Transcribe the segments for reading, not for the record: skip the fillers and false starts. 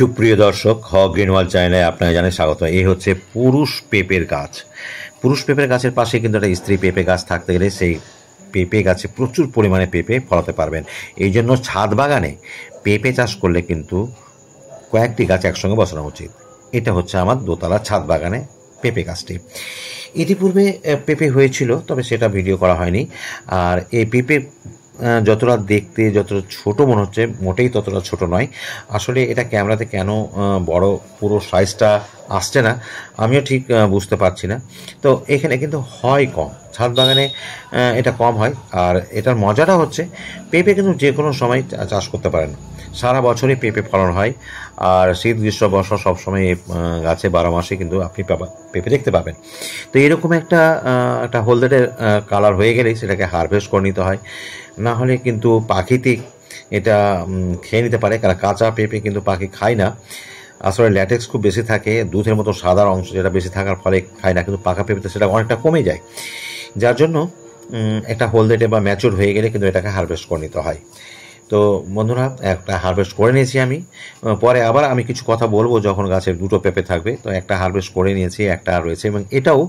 সুপ্রিয় দর্শক, গ্রিনওয়াল চ্যানেলে আপনাকে জানাই স্বাগত। এই হচ্ছে পুরুষ পেঁপের গাছ। পুরুষ পেঁপের গাছের পাশে কিন্তু একটা স্ত্রী পেঁপে গাছ থাকতে গেলে সেই পেঁপে গাছে প্রচুর পরিমাণে পেঁপে ফলাতে পারবেন। এই জন্য ছাদ বাগানে পেঁপে চাষ করলে কিন্তু কয়েকটি গাছ একসঙ্গে বসানো উচিত। এটা হচ্ছে আমার দোতলা ছাদ বাগানে পেঁপে গাছটি। ইতিপূর্বে পেঁপে হয়েছিল, তবে সেটা ভিডিও করা হয়নি। আর এই পেঁপে যতটা দেখতে যতটা ছোট মনে হচ্ছে, মোটেই ততটা ছোট নয়। আসলে এটা ক্যামেরাতে কেন বড় পুরো সাইজটা আসছে না, আমিও ঠিক বুঝতে পারছি না। তো এখানে কিন্তু হয় কম, ছাদ বাগানে এটা কম হয়। আর এটার মজাটা হচ্ছে পেঁপে কিন্তু যে কোনো সময় চাষ করতে পারেন, সারা বছরই পেঁপে ফলন হয়। আর শীত গ্রীষ্ম বর্ষা সবসময় গাছে 12 মাসে কিন্তু আপনি পেঁপে দেখতে পাবেন। তো এরকম একটা হলদেটে কালার হয়ে গেলেই সেটাকে হারভেস্ট করে নিতে হয়, না হলে কিন্তু পাখিতে এটা খেয়ে নিতে পারে। কারণ কাঁচা পেঁপে কিন্তু পাখি খায় না। আসলে ল্যাটেক্স খুব বেশি থাকে, দুধের মতো সাদা অংশ যেটা বেশি থাকার ফলে খায় না, কিন্তু পাকা পেঁপেতে সেটা অনেকটা কমে যায়। যার জন্য একটা হলদেটে বা ম্যাচুর হয়ে গেলে কিন্তু এটাকে হারভেস্ট করে নিতে হয়। তো বন্ধুরা, একটা হারভেস্ট করে নিয়েছি আমি। পরে আবার আমি কিছু কথা বলবো যখন গাছের দুটো পেঁপে থাকবে। তো একটা হারভেস্ট করে নিয়েছি, একটা রয়েছে, এবং এটাও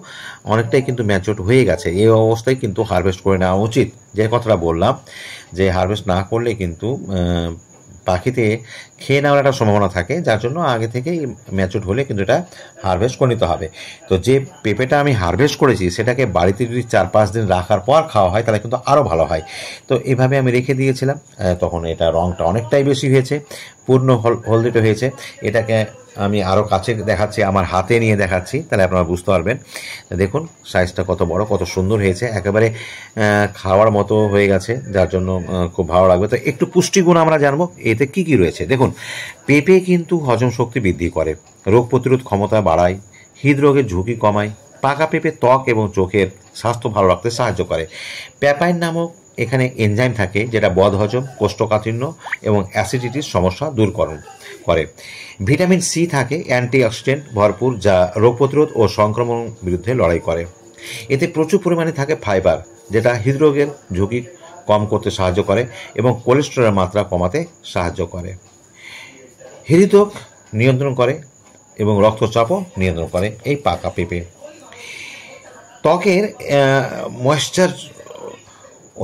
অনেকটাই কিন্তু ম্যাচুরড হয়ে গেছে। এই অবস্থায় কিন্তু হারভেস্ট করে নেওয়া উচিত। যে কথাটা বললাম যে হারভেস্ট না করলে কিন্তু পাখিতে খেয়ে নেওয়ার একটা সম্ভাবনা থাকে, যার জন্য আগে থেকেই ম্যাচুরড হলে কিন্তু এটা হারভেস্ট করে নিতে হবে। তো যে পেঁপেটা আমি হারভেস্ট করেছি সেটাকে বাড়িতে যদি 4-5 দিন রাখার পর খাওয়া হয় তাহলে কিন্তু আরও ভালো হয়। তো এভাবে আমি রেখে দিয়েছিলাম, তখন এটা রঙটা অনেকটাই বেশি হয়েছে, পূর্ণ হলদেটে হয়েছে। এটাকে আমি আরও কাছে দেখাচ্ছি, আমার হাতে নিয়ে দেখাচ্ছি, তাহলে আপনারা বুঝতে পারবেন। দেখুন সাইজটা কত বড়, কত সুন্দর হয়েছে, একেবারে খাওয়ার মতো হয়ে গেছে, যার জন্য খুব ভালো লাগবে। তো একটু পুষ্টিগুণ আমরা জানবো এতে কি কি রয়েছে। দেখুন, পেঁপে কিন্তু হজম শক্তি বৃদ্ধি করে, রোগ প্রতিরোধ ক্ষমতা বাড়ায়, হৃদরোগের ঝুঁকি কমায়, পাকা পেঁপে ত্বক এবং চোখের স্বাস্থ্য ভালো রাখতে সাহায্য করে। প্যাপাইন নামক এখানে এনজাইম থাকে যেটা বদহজম, কোষ্ঠকাঠিন্য এবং অ্যাসিডিটির সমস্যা দূর করে। ভিটামিন সি থাকে, অ্যান্টিঅক্সিডেন্ট ভরপুর, যা রোগ প্রতিরোধ ও সংক্রমণ বিরুদ্ধে লড়াই করে। এতে প্রচুর পরিমাণে থাকে ফাইবার, যেটা হৃদরোগের ঝুঁকি কম করতে সাহায্য করে এবং কোলেস্টেরলের মাত্রা কমাতে সাহায্য করে। হৃদরোগ নিয়ন্ত্রণ করে এবং রক্তচাপও নিয়ন্ত্রণ করে এই পাকা পেঁপে। ত্বকের ময়েশ্চার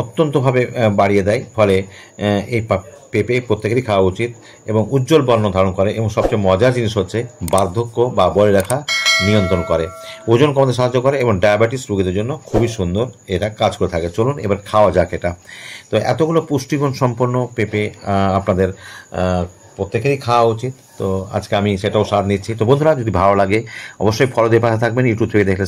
অত্যন্তভাবে বাড়িয়ে দেয়, ফলে এই পেঁপে প্রত্যেকেরই খাওয়া উচিত এবং উজ্জ্বল বর্ণ ধারণ করে। এবং সবচেয়ে মজার জিনিস হচ্ছে বার্ধক্য বা বলিরেখা নিয়ন্ত্রণ করে, ওজন কমাতে সাহায্য করে এবং ডায়াবেটিস রোগীদের জন্য খুবই সুন্দর এটা কাজ করে থাকে। চলুন এবার খাওয়া যাক এটা। তো এতগুলো পুষ্টিগুণ সম্পন্ন পেঁপে আপনাদের প্রত্যেকেরই খাওয়া উচিত। তো আজকে আমি সেটাও স্বাদ নিচ্ছি। তো বন্ধুরা, যদি ভালো লাগে অবশ্যই ফলো দিয়ে পাশে থাকবেন। ইউটিউব থেকে দেখলে